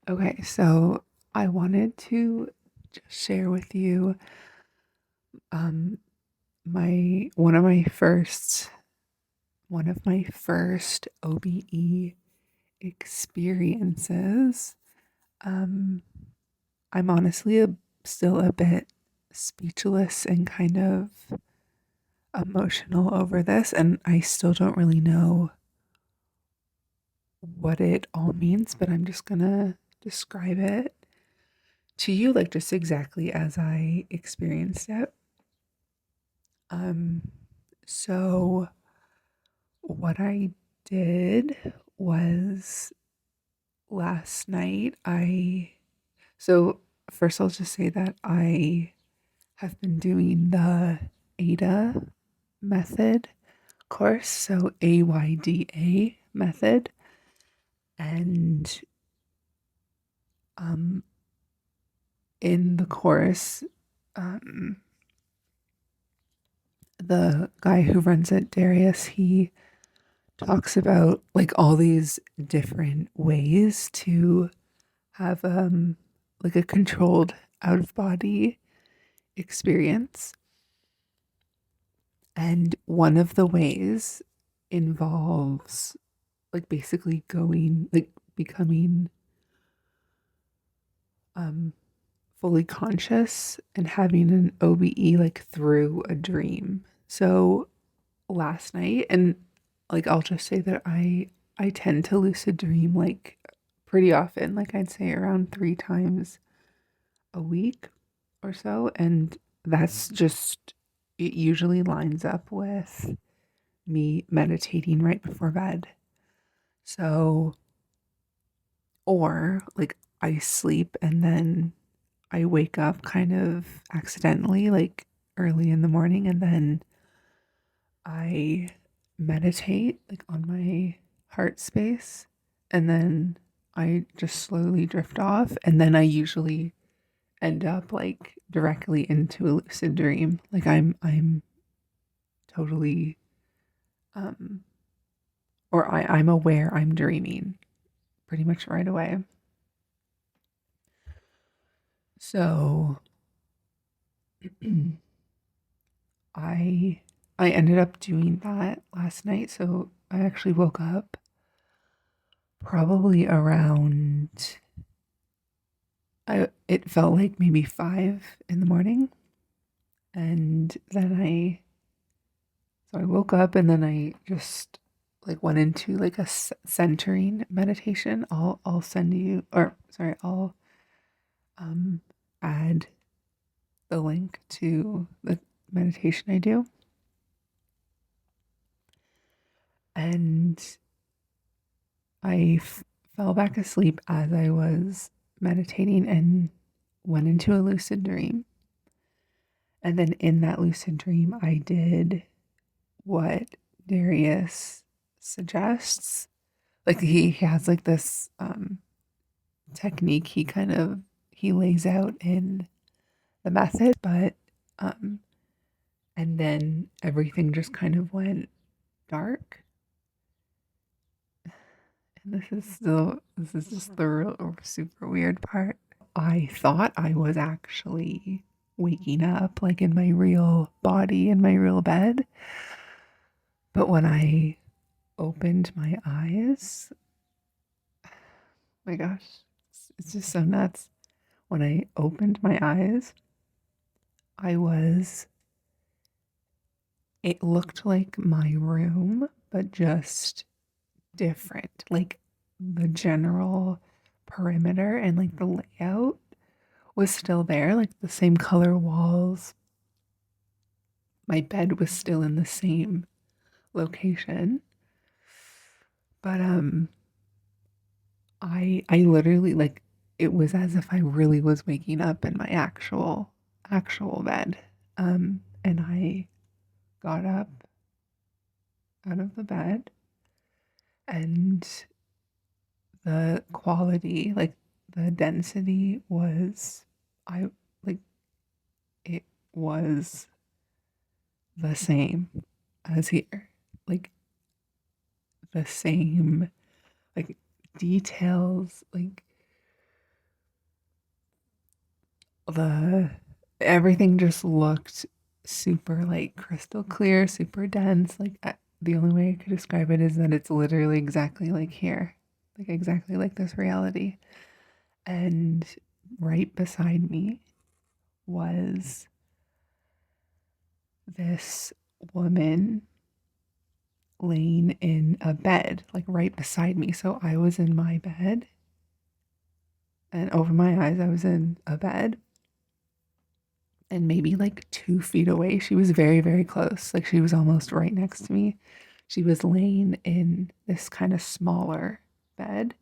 Okay, so I wanted to just share with you um my one of my first OBE experiences. Um I'm honestly still a bit speechless and kind of emotional over this, and I still don't really know what it all means, but I'm just gonna describe it to you like just exactly as I experienced it. Um, so what I did was last night, so first I'll just say that I have been doing the AYDA method course, so AYDA method, and um, in the course, um, the guy who runs it, Darius, he talks about like all these different ways to have like a controlled out of body experience. And one of the ways involves like basically going like becoming um fully conscious and having an OBE like through a dream. So last night, and like I'll just say that I tend to lucid dream like pretty often, like I'd say around 3 times a week or so, and that's just it usually lines up with me meditating right before bed. So, or like I sleep and then I wake up kind of accidentally, like early in the morning, and then I meditate like on my heart space, and then I just slowly drift off, and then I usually end up like directly into a lucid dream. Like I'm totally um or I'm aware I'm dreaming pretty much right away. So I I ended up doing that last night. So I actually woke up probably around I it felt like maybe 5 in the morning. And then I woke up and then I just like went into like a centering meditation. I'll send you or sorry, I'll um add the link to the meditation I do. And fell back asleep as I was meditating and went into a lucid dream. And then in that lucid dream, I did what Darius suggests. Like he has like this technique he lays out in the method, but um and then everything just kind of went dark. And this is just the real super weird part. I thought I was actually waking up like in my real body in my real bed. But when I opened my eyes, my gosh, it's just so nuts. When I opened my eyes, I was, it looked like my room, but just different. Like the general perimeter and like the layout was still there, like the same color walls. My bed was still in the same location. But I literally like it was as if I really was waking up in my actual bed. And I got up out of the bed, and the quality, like the density was I like it was the same as here. Like the same like details, like the everything just looked super like crystal clear, super dense. Like the only way I could describe it is that it's literally exactly like here, like exactly like this reality. And right beside me was this woman laying in a bed, like right beside me. So I was in my bed, and over my eyes, I was in a bed. And maybe like 2 feet away, she was very, very close. Like she was almost right next to me. She was laying in this kind of smaller bed.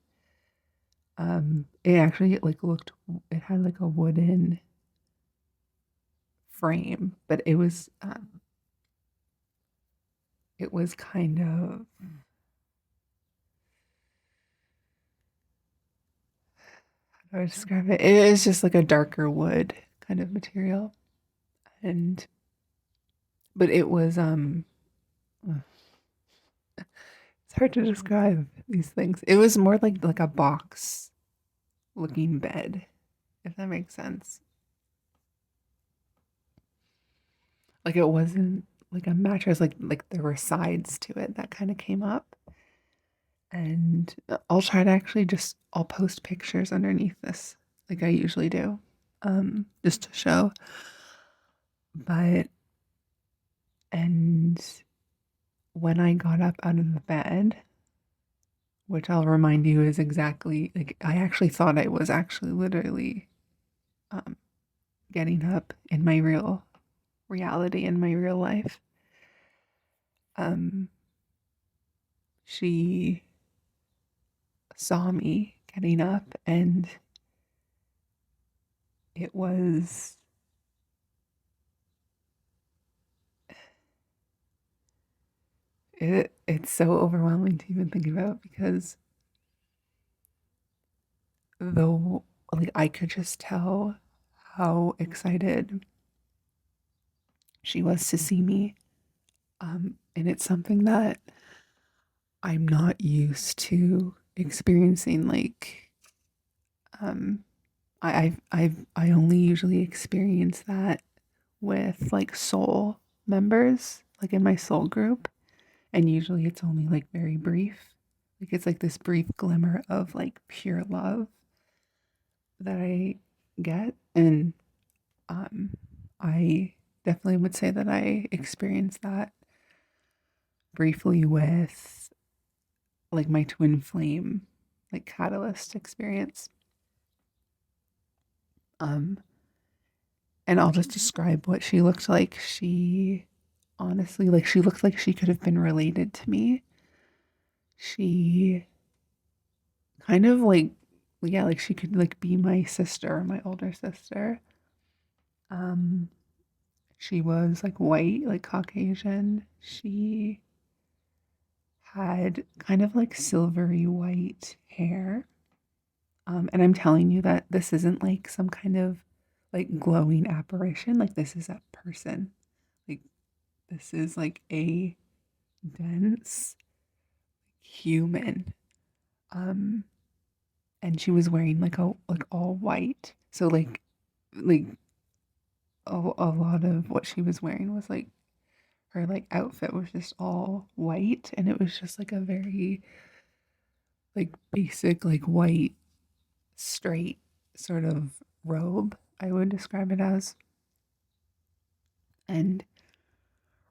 It actually like looked, it had like a wooden frame, but it was kind of, how do I describe it? It is just like a darker wood kind of material. And but it was it's hard to describe these things. It was more like a box looking bed, if that makes sense. Like it wasn't like a mattress, like there were sides to it that kind of came up. And I'll try to actually just I'll post pictures underneath this like I usually do. Just to show. But and when I got up out of the bed, which I'll remind you is exactly like I actually thought I was actually literally um getting up in my real reality in my real life. Um she saw me getting up, and it was it's so overwhelming to even think about because though like I could just tell how excited she was to see me. And it's something that I'm not used to experiencing. Like um I only usually experience that with like soul members, like in my soul group. And usually it's only like very brief. Like it's like this brief glimmer of like pure love that I get. And um I definitely would say that I experienced that briefly with like my twin flame like catalyst experience. Um and I'll just describe what she looked like. She honestly like she looked like she could have been related to me. She kind of like yeah, like she could like be my sister, my older sister. Um she was like white, like Caucasian. She had kind of like silvery white hair. And I'm telling you that this isn't like some kind of like glowing apparition. Like this is a person. Like this is like a dense human. Um and she was wearing like a like all white. So like a lot of what she was wearing was like her like outfit was just all white, and it was just like a very like basic like white straight sort of robe, I would describe it as. And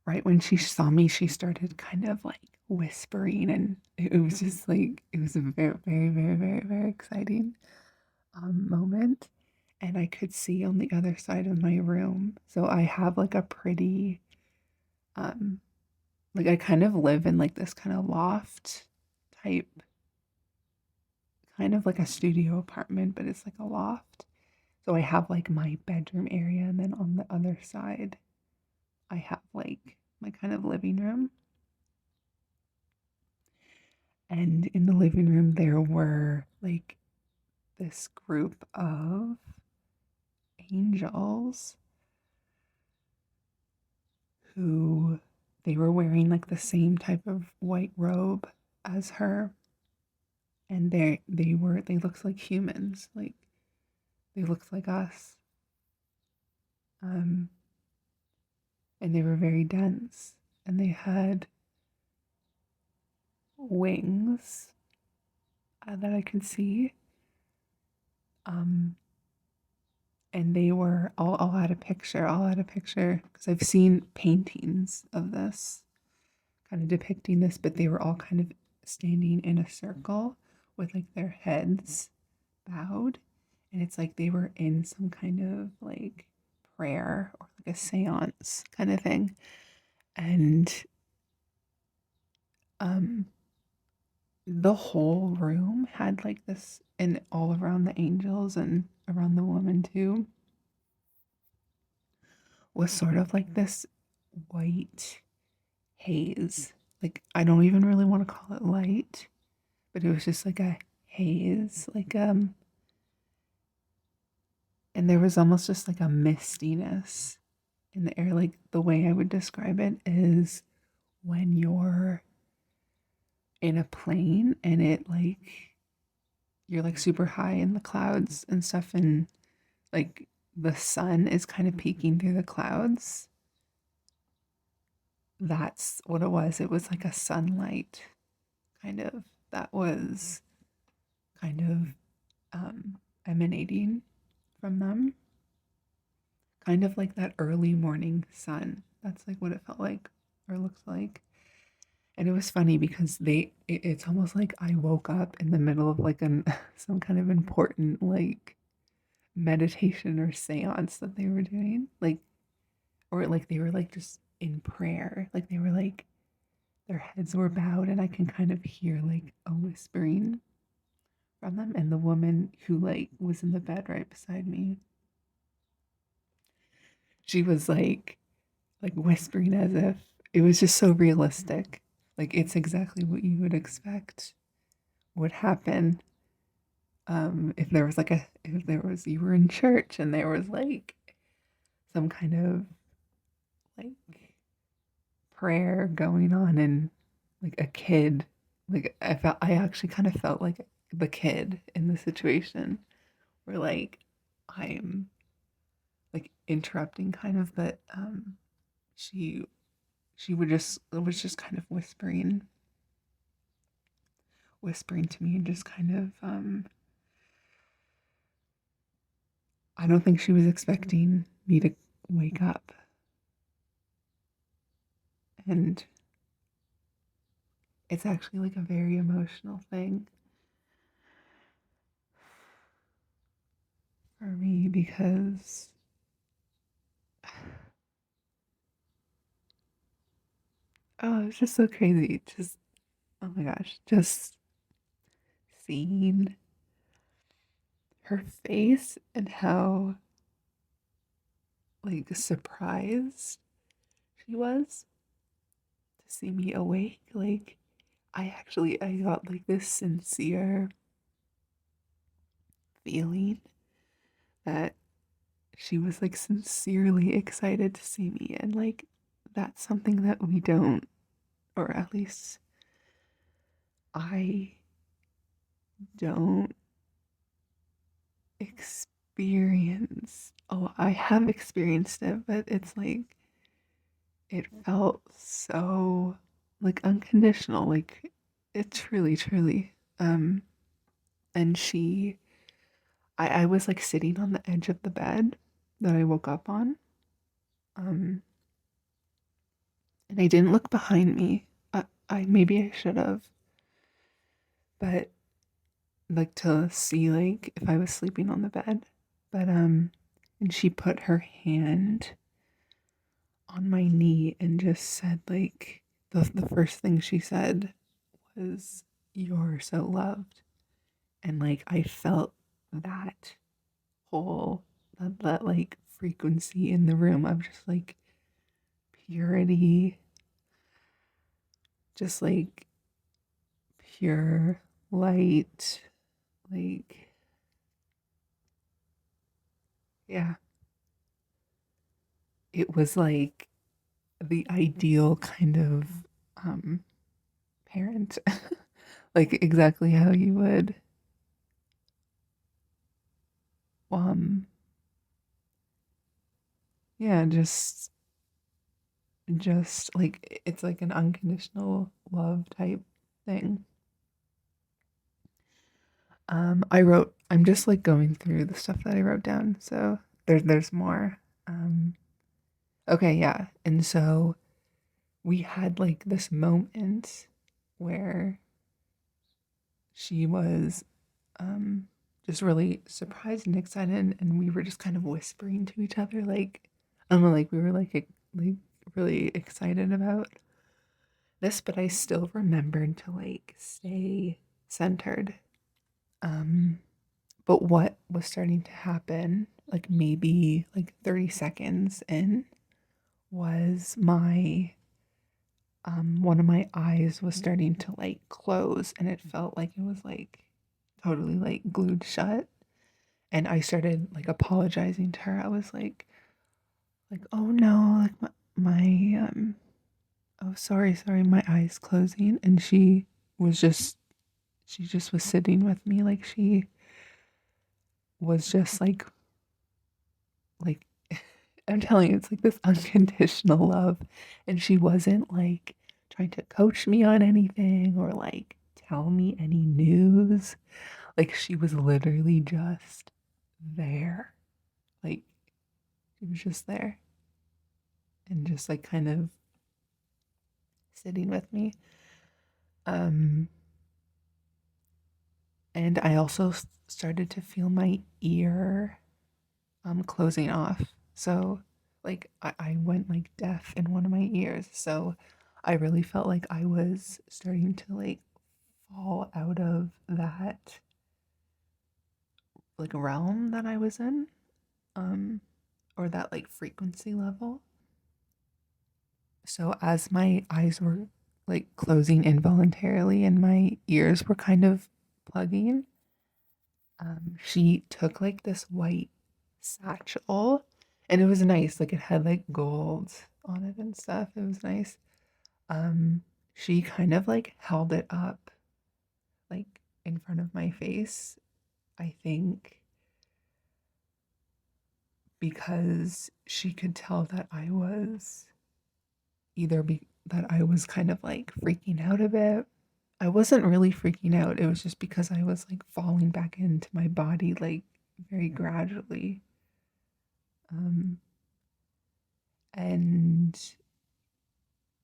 right when she saw me, she started kind of like whispering, and it was just like it was a very, very, very, very, very exciting moment. And I could see on the other side of my room. So I have like a pretty, um, like I kind of live in like this kind of loft type, kind of like a studio apartment, but it's like a loft. So I have like my bedroom area, and then on the other side, I have like my kind of living room. And in the living room, there were like this group of angels who they were wearing like the same type of white robe as her. And they looked like humans, like they looked like us. Um, and they were very dense, and they had wings that I could see. Um, and they were, I'll add a picture. I'll add a picture because I've seen paintings of this kind of depicting this, but they were all kind of standing in a circle with like their heads bowed. And it's like they were in some kind of like prayer or like a seance kind of thing. And um the whole room had like this, and all around the angels and around the woman too, was sort of like this white haze. Like, I don't even really want to call it light, but it was just like a haze, like and there was almost just like a mistiness in the air. Like, the way I would describe it is when you're in a plane and it like you're like super high in the clouds and stuff, and like the sun is kind of peeking through the clouds. That's what it was. It was like a sunlight kind of that was kind of emanating from them, kind of like that early morning sun. That's like what it felt like or looks like. And it was funny because it's almost like I woke up in the middle of like an some kind of important like meditation or seance that they were doing, like, or like they were like just in prayer, like they were like their heads were bowed, and I can kind of hear like a whispering from them. And the woman who like was in the bed right beside me, she was like whispering as if it was just so realistic. Like, it's exactly what you would expect would happen. If there was like a if there was you were in church and there was like some kind of like prayer going on, and like a kid, like I actually kind of felt like the kid in the situation where like I'm like interrupting kind of, but she she would just it was just kind of whispering to me, and just kind of I don't think she was expecting me to wake up. And it's actually like a very emotional thing for me because oh, it's just so crazy. Just oh my gosh, just seeing her face and how like surprised she was to see me awake. Like, I got like this sincere feeling that she was like sincerely excited to see me, and like that's something that we don't, or at least I don't experience. Oh, I have experienced it, but it's like it felt so like unconditional, like it truly. And I was like sitting on the edge of the bed that I woke up on. Um, and I didn't look behind me. I maybe I should have, but like to see like if I was sleeping on the bed. But and she put her hand on my knee and just said like the first thing she said was, "You're so loved." And like I felt that whole that like frequency in the room of just like purity, just like pure light, like yeah, it was like the ideal kind of um parent. Like exactly how you would um yeah, just like it's like an unconditional love type thing. I'm just like going through the stuff that I wrote down. So there's more. Um okay, yeah. And so we had like this moment where she was um just really surprised and excited, and we were just kind of whispering to each other like I don't know, like we were like really excited about this, but I still remembered to like stay centered. Um, but what was starting to happen, like maybe like 30 seconds in, was my one of my eyes was starting to like close, and it felt like it was like totally like glued shut. And I started like apologizing to her. I was like, oh no, like my oh sorry, my eyes closing. And was just she just was sitting with me, like she was just like I'm telling you, it's like this unconditional love. And she wasn't like trying to coach me on anything or like tell me any news. Like she was literally just there. Like she was just there and just like kind of sitting with me. Um and I also started to feel my ear closing off. So like I went like deaf in one of my ears. So I really felt like I was starting to like fall out of that like realm that I was in. Um or that like frequency level. So as my eyes were like closing involuntarily and my ears were kind of plugging, she took like this white satchel, and it was nice. Like it had like gold on it and stuff. It was nice. Um, she kind of like held it up like in front of my face. I think because she could tell that that I was kind of like freaking out a bit. I wasn't really freaking out. It was just because I was like falling back into my body like very gradually. Um, and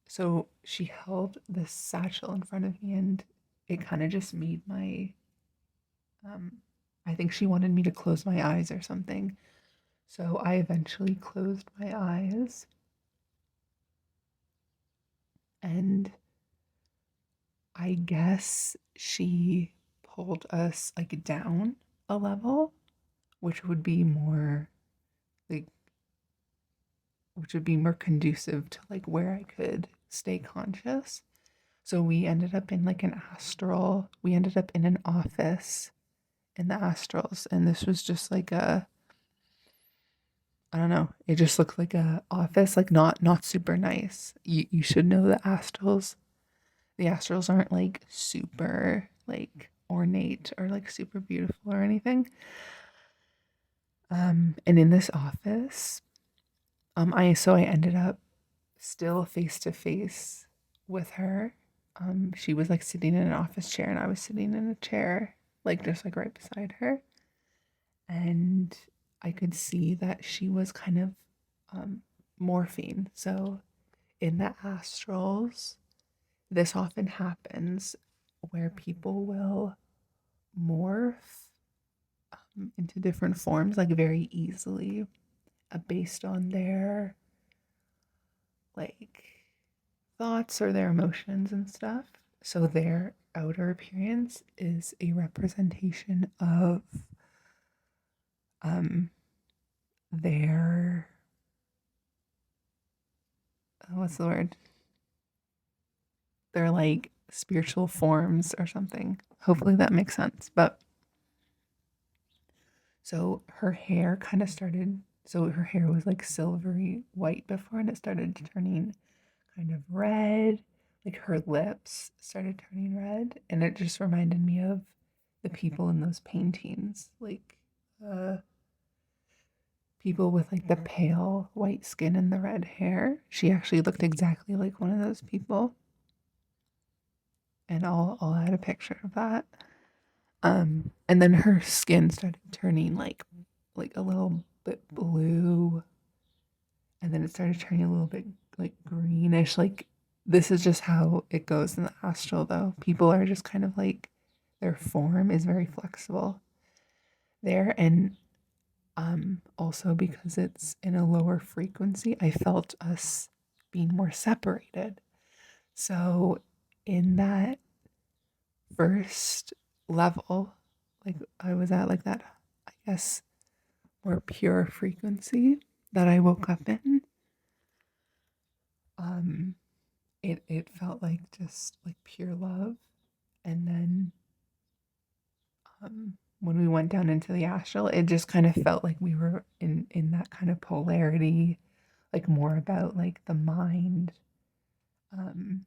so she held this satchel in front of me, and it kind of just made um, I think she wanted me to close my eyes or something. So I eventually closed my eyes, and I guess she pulled us like down a level, which would be more like which would be more conducive to like where I could stay conscious. So we ended up in like an astral. We ended up in an office in the astrals, and this was just like a I don't know. It just looked like a office, like not super nice. You should know the astrals. The astrals aren't like super like ornate or like super beautiful or anything. And in this office, I ended up still face to face with her. She was like sitting in an office chair, and I was sitting in a chair, like just like right beside her. And I could see that she was kind of morphine. So in the astrals, this often happens where people will morph into different forms like very easily based on their like thoughts or their emotions and stuff. So their outer appearance is a representation of um their what's the word? Their like spiritual forms or something. Hopefully that makes sense. But so her hair kind of started so her hair was like silvery white before, and it started turning kind of red. Like her lips started turning red, and it just reminded me of the people in those paintings, like uh people with like the pale white skin and the red hair. She actually looked exactly like one of those people. And I'll add a picture of that. And then her skin started turning like a little bit blue, and then it started turning a little bit like greenish. Like this is just how it goes in the astral though. People are just kind of like their form is very flexible there. And also because it's in a lower frequency, I felt us being more separated. So in that first level, like I was at like that, I guess, more pure frequency that I woke up in. Um, it felt like just like pure love, and then when we went down into the astral, it just kind of felt like we were in that kind of polarity, like more about like the mind. Um,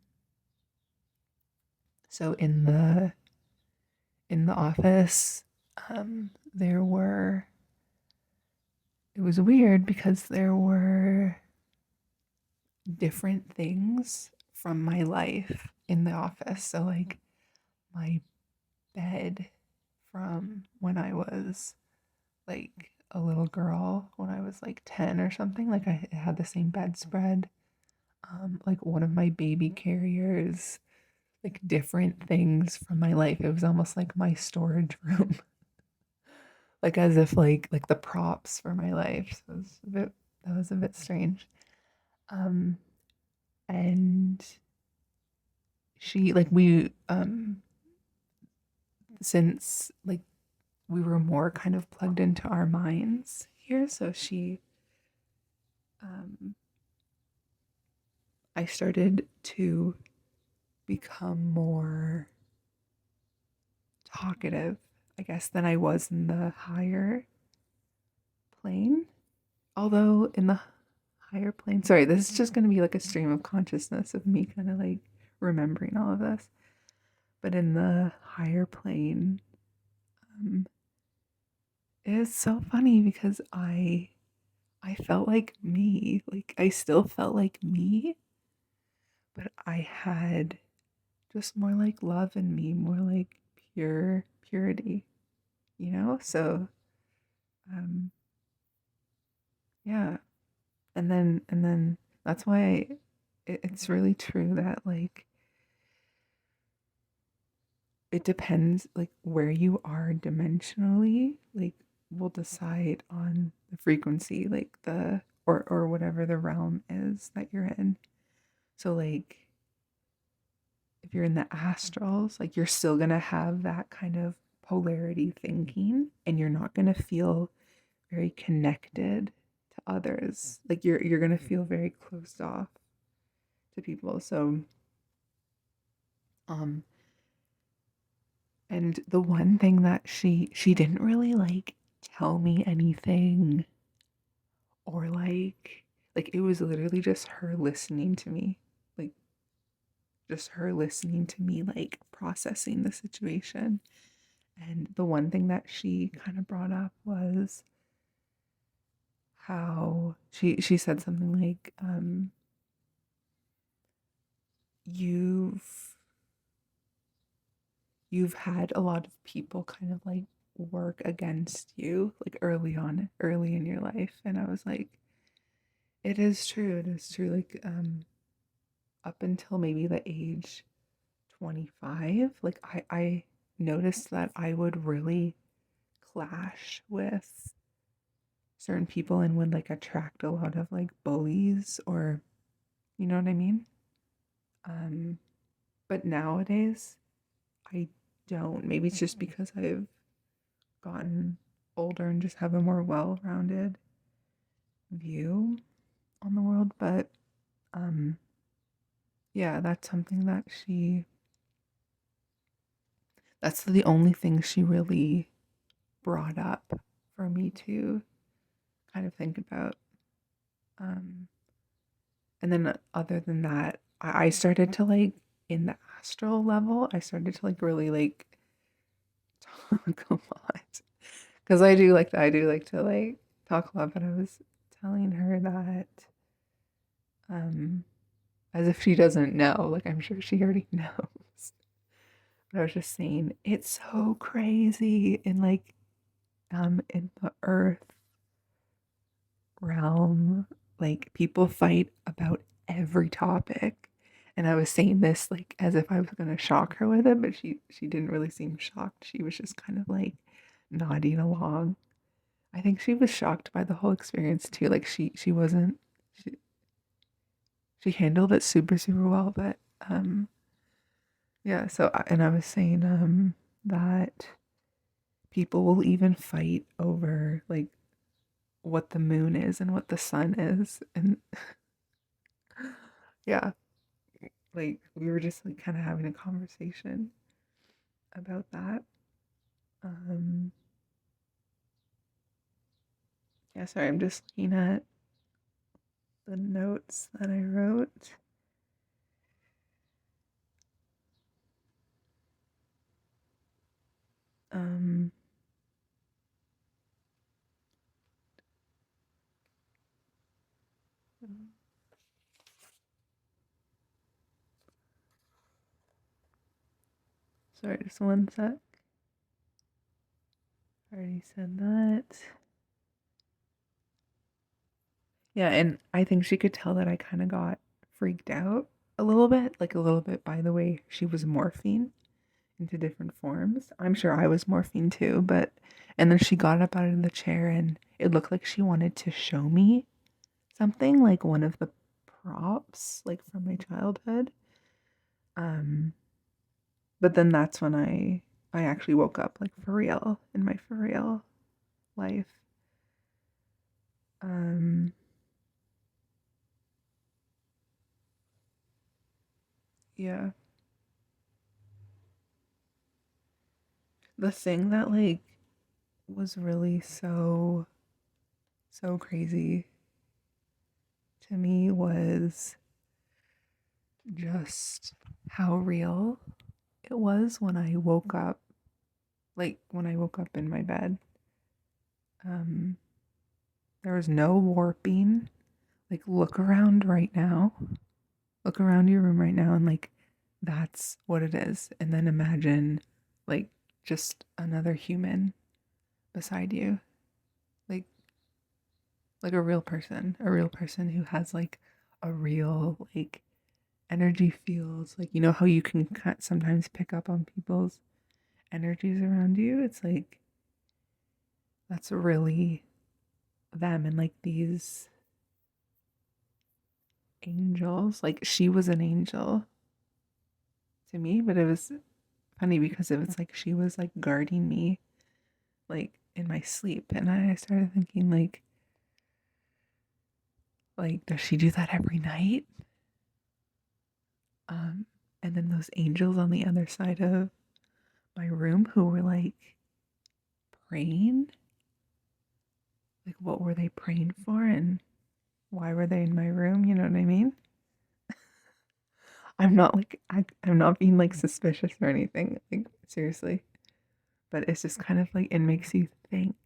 so in the office, there were it was weird because there were different things from my life in the office. So, like, my bed from when I was like a little girl, when I was like 10 or something, like, I had the same bedspread. Like, one of my baby carriers, like, different things from my life. It was almost like my storage room. Like as if like the props for my life. So it was a bit that was a bit strange. Um and she like we since like we were more kind of plugged into our minds here, so she um I started to become more talkative, I guess, than I was in the higher plane. Although in the higher plane, sorry, this is just going to be like a stream of consciousness of me kind of like remembering all of this. But in the higher plane, um, it's so funny because I felt like me, like I still felt like me, but I had just more like love in me, more like purity, you know? So um yeah. And then that's why it's really true that like it depends like where you are dimensionally, like will decide on the frequency, like the or whatever the realm is that you're in. So like if you're in the astrals, like you're still going to have that kind of polarity thinking, and you're not going to feel very connected to others. Like you're going to feel very closed off to people. So um and the one thing that she didn't really like tell me anything, or like it was literally just her listening to me. Like just her listening to me like processing the situation. And the one thing that she kind of brought up was how she said something like you've you've had a lot of people kind of like work against you like early in your life. And I was like, it is true, like up until maybe the age 25, like I noticed that I would really clash with certain people and would like attract a lot of like bullies, or you know what I mean. um but nowadays I don't. Maybe it's just because I've gotten older and just have a more well-rounded view on the world. But um yeah, that's something that that's the only thing she really brought up for me to kind of think about. um and then other than that, I started to like in the astral level, I started to like really like talk a lot, because I do like to like talk a lot, but I was telling her that, as if she doesn't know, like I'm sure she already knows. But I was just saying, it's so crazy in the earth realm, like people fight about every topic. And I was saying this like as if I was gonna shock her with it, but she didn't really seem shocked. She was just kind of like nodding along. I think she was shocked by the whole experience too. Like she wasn't she, she handled it super well, but yeah, so and I was saying that people will even fight over like what the moon is and what the sun is, and yeah, like we were just like kind of having a conversation about that. Um yeah, sorry, I'm just looking at the notes that I wrote. Um Sorry, just one sec. I already said that. Yeah, and I think she could tell that I kind of got freaked out a little bit, like a little bit by the way she was morphing into different forms. I'm sure I was morphing too, but and then she got up out of the chair and it looked like she wanted to show me something, like one of the props like from my childhood. Um but then that's when I actually woke up like for real in my for real life. Um yeah. The thing that like was really so crazy to me was just how real it was when I woke up. Like when I woke up in my bed, um, there was no warping. Like look around right now. Look around your room right now, and like that's what it is. And then imagine like just another human beside you, like a real person who has like a real like energy fields. Like you know how you can sometimes pick up on people's energies around you. It's like that's really them, and like these angels. Like she was an angel to me, but it was funny because it was like she was like guarding me like in my sleep, and I started thinking like does she do that every night? Um and then those angels on the other side of my room who were like praying, like what were they praying for and why were they in my room? You know what I mean? I'm not like I'm not being like suspicious or anything. Like seriously. But it's just kind of like it makes you think,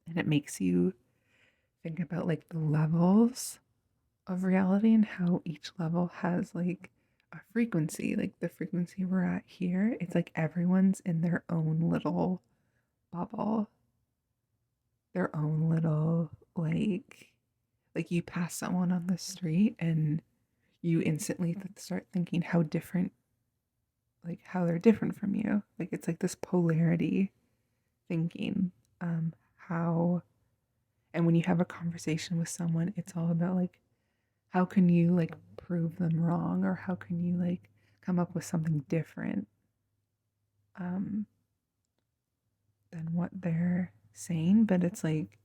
and it makes you think about like the levels of reality and how each level has like a frequency. Like the frequency we're at here, it's like everyone's in their own little bubble, their own little like you pass someone on the street and you instantly start thinking how different, like how they're different from you. Like it's like this polarity thinking. How and when you have a conversation with someone, it's all about like how can you like prove them wrong, or how can you like come up with something different um than what they're saying. But it's like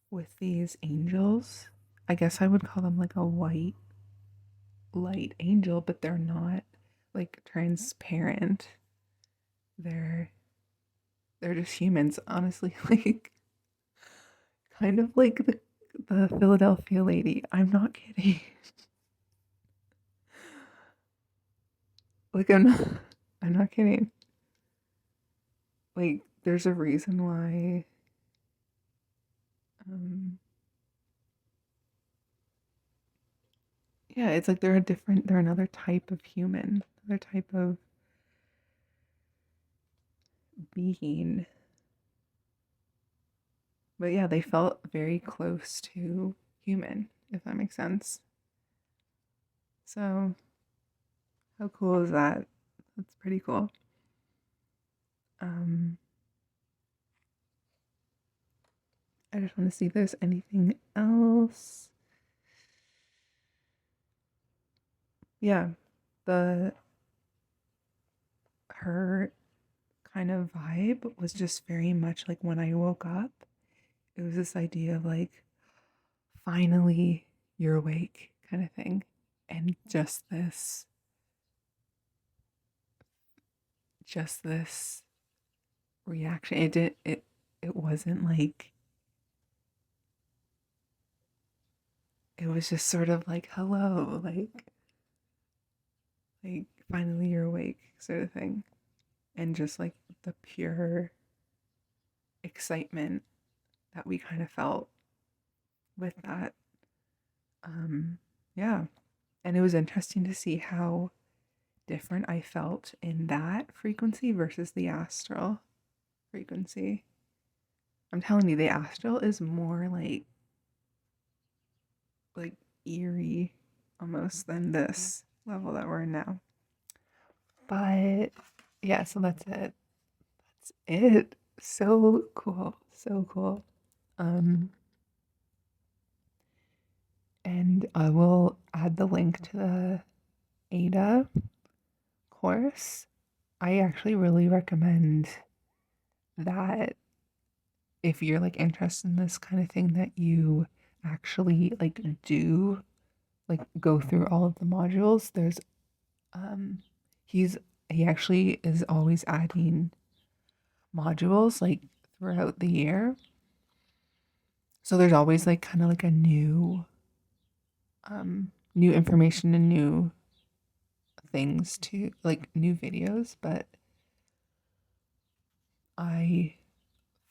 with these angels, I guess I would call them like a white light angel, but they're not like transparent. They're they're just humans, honestly. Like kind of like the Philadelphia lady. I'm not kidding. Like I'm not kidding. Like there's a reason why Yeah, it's like they're another type of human, another type of being. But yeah, they felt very close to human, if that makes sense. So, how cool is that? That's pretty cool. Um, I just want to see if there's anything else. Yeah, the her kind of vibe was just very much like when I woke up, it was this idea of like, finally, you're awake kind of thing. And just this reaction. It wasn't like, it was just sort of like, hello, like finally you're awake sort of thing. And just like the pure excitement that we kind of felt with that. Yeah. And it was interesting to see how different I felt in that frequency versus the astral frequency. I'm telling you, the astral is more like eerie almost than this level that we're in now. But yeah, so that's it. That's it. So cool. So cool. And I will add the link to the AYDA course. I actually really recommend that if you're like interested in this kind of thing, that you actually like do like go through all of the modules. There's um he's he actually is always adding modules like throughout the year. So there's always like kind of like a new information and new things to like new videos, but I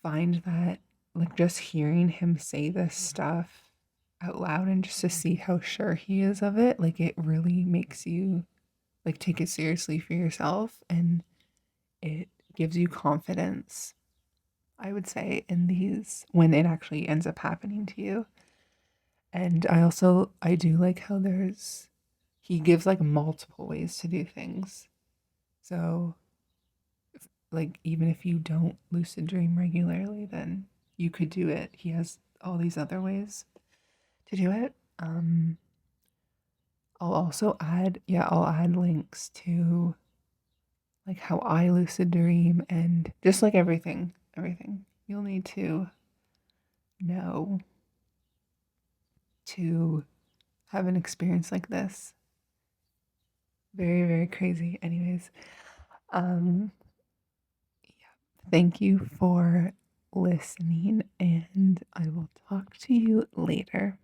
find that like just hearing him say this stuff out loud and just to see how sure he is of it, like it really makes you like take it seriously for yourself, and it gives you confidence, I would say, in these when it actually ends up happening to you. And I do like how he gives like multiple ways to do things. So like even if you don't lucid dream regularly, then you could do it. He has all these other ways to do it. I'll add links to like how I lucid dream and just like everything you'll need to know to have an experience like this. Very, very crazy. Anyways, um, yeah, thank you for listening, and I will talk to you later.